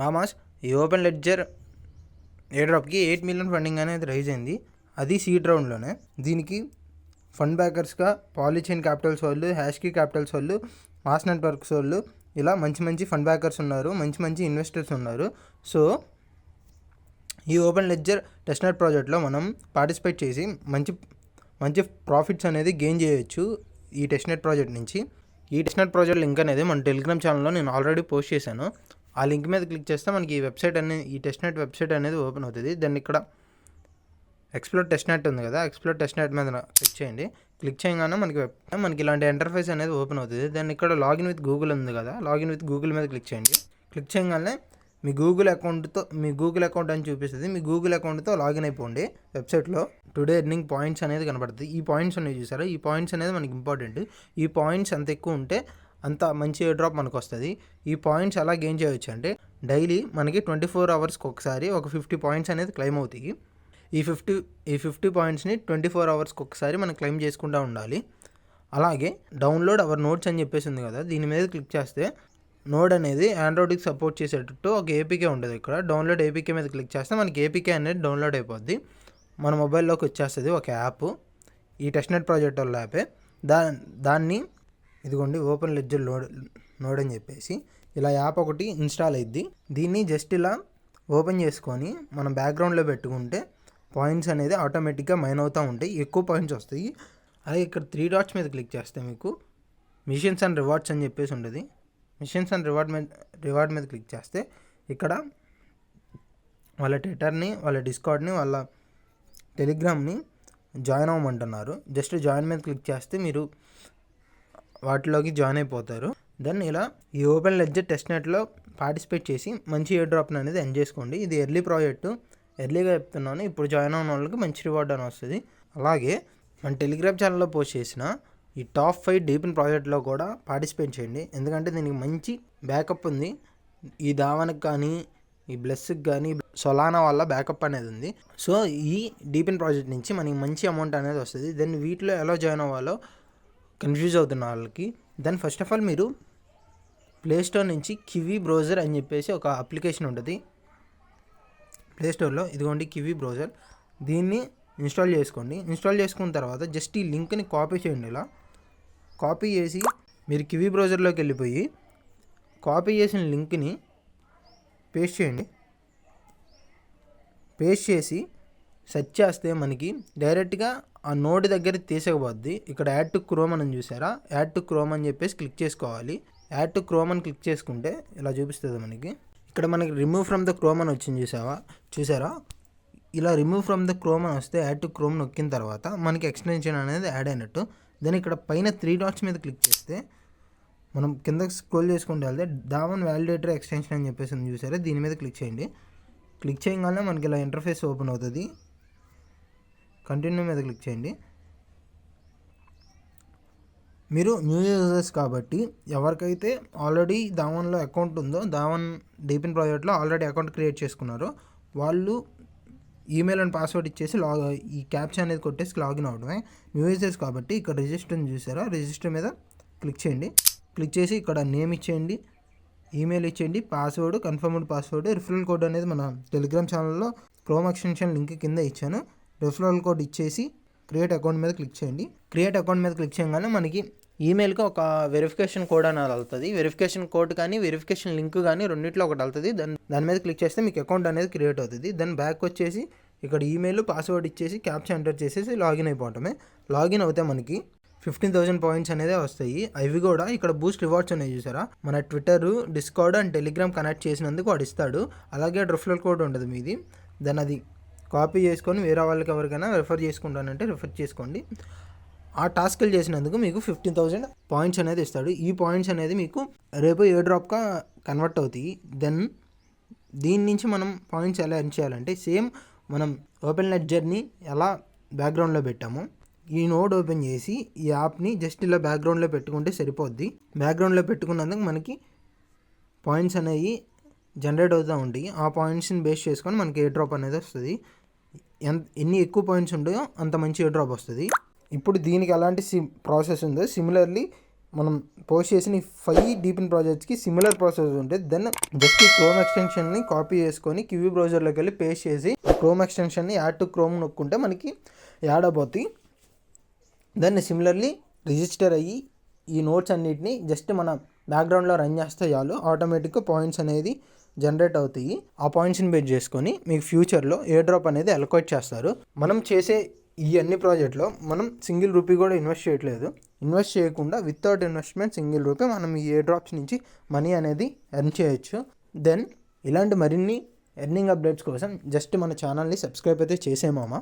మామాస్ ఈ open ledger ఎయిర్డ్రాప్కి 8 million funding అనేది rise అయింది. అది సీడ్ రౌండ్లోనే. దీనికి ఫండ్ బ్యాకర్స్గా పాలిచైన్ క్యాపిటల్స్ వాళ్ళు, హ్యాష్కీ క్యాపిటల్స్ వాళ్ళు, మాస్ నెట్వర్క్స్ వాళ్ళు, ఇలా మంచి మంచి ఫండ్ బ్యాకర్స్ ఉన్నారు, మంచి మంచి ఇన్వెస్టర్స్ ఉన్నారు. సో ఈ ఓపెన్ లెడ్జర్ టెస్ట్నెట్ ప్రాజెక్ట్లో మనం పార్టిసిపేట్ చేసి మంచి మంచి ప్రాఫిట్స్ అనేది గెయిన్ చేయొచ్చు ఈ టెస్ట్నెట్ ప్రాజెక్ట్ నుంచి. ఈ టెస్ట్నెట్ ప్రాజెక్ట్ లింక్ అనేది మన టెలిగ్రామ్ ఛానల్లో నేను ఆల్రెడీ పోస్ట్ చేశాను. ఆ లింక్ మీద క్లిక్ చేస్తే మనకి ఈ వెబ్సైట్ అనేది, ఈ టెస్ట్నెట్ వెబ్సైట్ అనేది ఓపెన్ అవుతుంది. దాన్ని ఇక్కడ ఎక్స్ప్లోర్ టెస్ట్నెట్ ఉంది కదా, ఎక్స్ప్లోర్ టెస్ట్నెట్ మీద క్లిక్ చేయండి. క్లిక్ చేయగానే మనకి ఇలాంటి ఇంటర్ఫేస్ అనేది ఓపెన్ అవుతుంది. దాన్ని ఇక్కడ లాగిన్ విత్ గూగుల్ ఉంది కదా, లాగిన్ విత్ గూగుల్ మీద క్లిక్ చేయండి. క్లిక్ చేయగానే మీ గూగుల్ అకౌంట్ అని చూపిస్తుంది. మీ గూగుల్ అకౌంట్తో లాగిన్ అయిపోండి. వెబ్సైట్లో టుడే ఎర్నింగ్ పాయింట్స్ అనేది కనబడుతుంది. ఈ పాయింట్స్ అనేవి చూసారా, ఈ పాయింట్స్ అనేది మనకి ఇంపార్టెంట్. ఈ పాయింట్స్ ఎంత ఎక్కువ ఉంటే అంత మంచి ఎయిర్ డ్రాప్ మనకు వస్తుంది. ఈ పాయింట్స్ ఎలా గెయిన్ చేయవచ్చు అంటే డైలీ మనకి 24 అవర్స్కి ఒకసారి ఒక 50 పాయింట్స్ అనేది క్లెయిమ్ అవుతాయి. ఈ 50 పాయింట్స్ని 24 అవర్స్కి ఒకసారి మనం క్లెయిమ్ చేసుకుంటూ ఉండాలి. అలాగే డౌన్లోడ్ అవర్ నోట్స్ అని చెప్పేసి ఉంది కదా, దీని మీద క్లిక్ చేస్తే నోడ్ అనేది ఆండ్రాయిడ్కి సపోర్ట్ చేసేటట్టు ఒక ఏపీకే ఉంటుంది. ఇక్కడ డౌన్లోడ్ ఏపీకే మీద క్లిక్ చేస్తే మనకి ఏపీకే అనేది డౌన్లోడ్ అయిపోద్ది, మన మొబైల్లోకి వచ్చేస్తుంది ఒక యాప్. ఈ టెస్ట్నెట్ ప్రాజెక్ట్ వల్ల యాపే. దాన్ని ఇదిగోండి ఓపెన్ లెడ్జర్ నోడ్ అని చెప్పేసి ఇలా యాప్ ఒకటి ఇన్స్టాల్ అయ్యిద్ది. దీన్ని జస్ట్ ఇలా ఓపెన్ చేసుకొని మనం బ్యాక్గ్రౌండ్లో పెట్టుకుంటే పాయింట్స్ అనేది ఆటోమేటిక్గా మైన్ అవుతూ ఉంటాయి, ఎక్కువ పాయింట్స్ వస్తాయి. అలాగే ఇక్కడ 3 డాట్స్ మీద క్లిక్ చేస్తే మీకు మిషన్స్ అండ్ రివార్డ్స్ అని చెప్పేసి ఉంటుంది. మిషన్స్ అండ్ రివార్డ్ మీద క్లిక్ చేస్తే ఇక్కడ వాళ్ళ ట్విట్టర్ని, వాళ్ళ డిస్కార్డ్ని, వాళ్ళ టెలిగ్రామ్ని జాయిన్ అవ్వమంటున్నారు. జస్ట్ జాయిన్ మీద క్లిక్ చేస్తే మీరు వాటిలోకి జాయిన్ అయిపోతారు. దెన్ ఇలా ఈ ఓపెన్ లెడ్జర్ టెస్ట్నెట్లో పార్టిసిపేట్ చేసి మంచి ఎయిర్ డ్రాప్ని అనేది ఎండ్ చేసుకోండి. ఇది ఎర్లీ ప్రాజెక్టు, ఎర్లీగా చెప్తున్నాను. ఇప్పుడు జాయిన్ అయిన వాళ్ళకి మంచి రివార్డ్ అని వస్తుంది. అలాగే మన టెలిగ్రామ్ ఛానల్లో పోస్ట్ చేసిన ఈ టాప్ 5 డీపిన్ ప్రాజెక్ట్లో కూడా పార్టిసిపేట్ చేయండి. ఎందుకంటే దీనికి మంచి బ్యాకప్ ఉంది. ఈ దావన్కి కానీ, ఈ బ్లెస్కి కానీ సొలానా వల్ల బ్యాకప్ అనేది ఉంది. సో ఈ డీపిన్ ప్రాజెక్ట్ నుంచి మనకి మంచి అమౌంట్ అనేది వస్తుంది. దెన్ వీటిలో ఎలా జాయిన్ అవ్వాలో కన్ఫ్యూజ్ అవుతున్న వాళ్ళకి, దెన్ ఫస్ట్ ఆఫ్ ఆల్ మీరు ప్లేస్టోర్ నుంచి కివీ బ్రౌజర్ అని చెప్పేసి ఒక అప్లికేషన్ ఉంటుంది ప్లేస్టోర్లో. ఇదిగోండి కివీ బ్రౌజర్, దీన్ని ఇన్స్టాల్ చేసుకోండి. ఇన్స్టాల్ చేసుకున్న తర్వాత జస్ట్ ఈ లింక్ని కాపీ చేయండి. ఇలా కాపీ చేసి మీరు కివీ బ్రౌజర్లోకి వెళ్ళిపోయి కాపీ చేసిన లింక్ని పేస్ట్ చేయండి. పేస్ట్ చేసి సెర్చ్ చేస్తే మనకి డైరెక్ట్గా ఆ నోడ్ దగ్గర తీసుకుపోద్ది. ఇక్కడ యాడ్ టు క్రోమ్ అని చూసారా, యాడ్ టు క్రోమ్ అని చెప్పేసి క్లిక్ చేసుకోవాలి. యాడ్ టు క్రోమ్ అని క్లిక్ చేసుకుంటే ఇలా చూపిస్తుంది మనకి. ఇక్కడ మనకి రిమూవ్ ఫ్రమ్ ద క్రోమ్ అని వచ్చింది చూసారా. ఇలా రిమూవ్ ఫ్రమ్ ద క్రోమ్ అని వస్తే యాడ్ టు క్రోమ్ నొక్కిన తర్వాత మనకి ఎక్స్టెన్షన్ అనేది యాడ్ అయినట్టు. దెన్ ఇక్కడ పైన 3 డాట్స్ మీద క్లిక్ చేస్తే మనం కిందకి స్క్రోల్ చేసుకుంటూ వెళ్తే దావన్ వ్యాలిడేటర్ ఎక్స్టెన్షన్ అని చెప్పేసి ఉంది చూసారా, దీని మీద క్లిక్ చేయండి. క్లిక్ చేయగానే మనకి ఇలా ఇంటర్ఫేస్ ఓపెన్ అవుతుంది. కంటిన్యూ మీద క్లిక్ చేయండి. మీరు న్యూ యూజర్స్ కాబట్టి ఎవరికైతే ఆల్రెడీ దావన్లో అకౌంట్ ఉందో, దావన్ డీపిన్ ప్రాజెక్ట్లో ఆల్రెడీ అకౌంట్ క్రియేట్ చేసుకున్నారో వాళ్ళు ఈమెయిల్ అండ్ పాస్వర్డ్ ఇచ్చేసి ఈ క్యాప్చా అనేది కొట్టేసి లాగిన్ అవ్వడమే. న్యూ యూజర్స్ కాబట్టి ఇక్కడ రిజిస్టర్ చూసారా, రిజిస్టర్ మీద క్లిక్ చేయండి. క్లిక్ చేసి ఇక్కడ నేమ్ ఇచ్చేయండి, ఈమెయిల్ ఇచ్చేయండి, password, confirmed password, referral code అనేది మన టెలిగ్రామ్ ఛానల్లో క్రోమ్ ఎక్స్టెన్షన్ లింక్ కింద ఇచ్చాను. రిఫరల్ కోడ్ ఇచ్చేసి క్రియేట్ అకౌంట్ మీద క్లిక్ చేయండి. క్రియేట్ అకౌంట్ మీద క్లిక్ చేయగానే మనకి ఈమెయిల్కి ఒక వెరిఫికేషన్ కోడ్ అనేది వెళ్తుంది. వెరిఫికేషన్ కోడ్ కానీ వెరిఫికేషన్ లింక్ కానీ రెండింటిలో ఒకటి వెళ్తుంది. దాని మీద క్లిక్ చేస్తే మీకు అకౌంట్ అనేది క్రియేట్ అవుతుంది. దెన్ బ్యాక్ వచ్చేసి ఇక్కడ ఈమెయిల్, పాస్వర్డ్ ఇచ్చేసి క్యాప్చా ఎంటర్ చేసేసి లాగిన్ అయిపోవటమే. లాగిన్ అవుతే మనకి 15,000 పాయింట్స్ అనేది వస్తాయి. అవి కూడా ఇక్కడ బూస్ట్ రివార్డ్స్ ఉన్నాయి చూసారా, మన Twitter, discard and Telegram connect చేసినందుకు వాడు ఇస్తాడు. అలాగే రిఫరల్ కోడ్ ఉంటుంది మీది. దెన్ అది కాపీ చేసుకొని వేరే వాళ్ళకి ఎవరికైనా రిఫర్ చేసుకుంటానంటే రిఫర్ చేసుకోండి. ఆ టాస్క్లు చేసినందుకు మీకు 15,000 పాయింట్స్ అనేది ఇస్తాడు. ఈ పాయింట్స్ అనేది మీకు రేపు ఎయిర్ డ్రాప్గా కన్వర్ట్ అవుతాయి. దెన్ దీని నుంచి మనం పాయింట్స్ ఎలా ఎర్న్ చేయాలంటే సేమ్ మనం ఓపెన్ లెడ్జర్ని ఎలా బ్యాక్గ్రౌండ్లో పెట్టామో ఈ నోడ్ ఓపెన్ చేసి ఈ యాప్ని జస్ట్ ఇలా బ్యాక్గ్రౌండ్లో పెట్టుకుంటే సరిపోద్ది. బ్యాక్గ్రౌండ్లో పెట్టుకున్నందుకు మనకి పాయింట్స్ అనేవి జనరేట్ అవుతూ ఉంటాయి. ఆ పాయింట్స్ని బేస్ చేసుకొని మనకి ఎయిర్ డ్రాప్ అనేది వస్తుంది. ఎన్ని ఎక్కువ పాయింట్స్ ఉంటాయో అంత మంచి ఎయిర్ డ్రాప్ వస్తుంది. ఇప్పుడు దీనికి ఎలాంటి ప్రాసెస్ ఉందో సిమిలర్లీ మనం పోస్ట్ చేసిన 5 డీపిన్ ప్రాజెక్ట్స్కి సిమిలర్ ప్రాసెస్ ఉంటుంది. దెన్ జస్ట్ ఈ క్రోమ్ ఎక్స్టెన్షన్ని కాపీ చేసుకొని కివీ బ్రౌజర్లోకి వెళ్ళి పేస్ట్ చేసి క్రోమ్ ఎక్స్టెన్షన్ని యాడ్ టు క్రోమ్ నొక్కుంటే మనకి యాడ్ అయిపోతాయి. దెన్ సిమిలర్లీ రిజిస్టర్ అయ్యి ఈ నోట్స్ అన్నిటిని జస్ట్ మన బ్యాక్గ్రౌండ్లో రన్ చేస్తే చాలు ఆటోమేటిక్గా పాయింట్స్ అనేది జనరేట్ అవుతాయి. ఆ పాయింట్స్ని బేస్ చేసుకొని మీకు ఫ్యూచర్లో ఎయిర్ డ్రాప్ అనేది అలొకేట్ చేస్తారు. మనం చేసే ఈ అన్ని ప్రాజెక్ట్లో మనం సింగిల్ రూపీ కూడా ఇన్వెస్ట్ చేయట్లేదు. ఇన్వెస్ట్ చేయకుండా వితౌట్ ఇన్వెస్ట్మెంట్ సింగిల్ రూపీ మనం ఈ ఎయిర్ డ్రాప్స్ నుంచి మనీ అనేది ఎర్న్ చేయొచ్చు. దెన్ ఇలాంటి మరిన్ని ఎర్నింగ్ అప్డేట్స్ కోసం జస్ట్ మన ఛానల్ని సబ్స్క్రైబ్ అయితే చేసేమామా.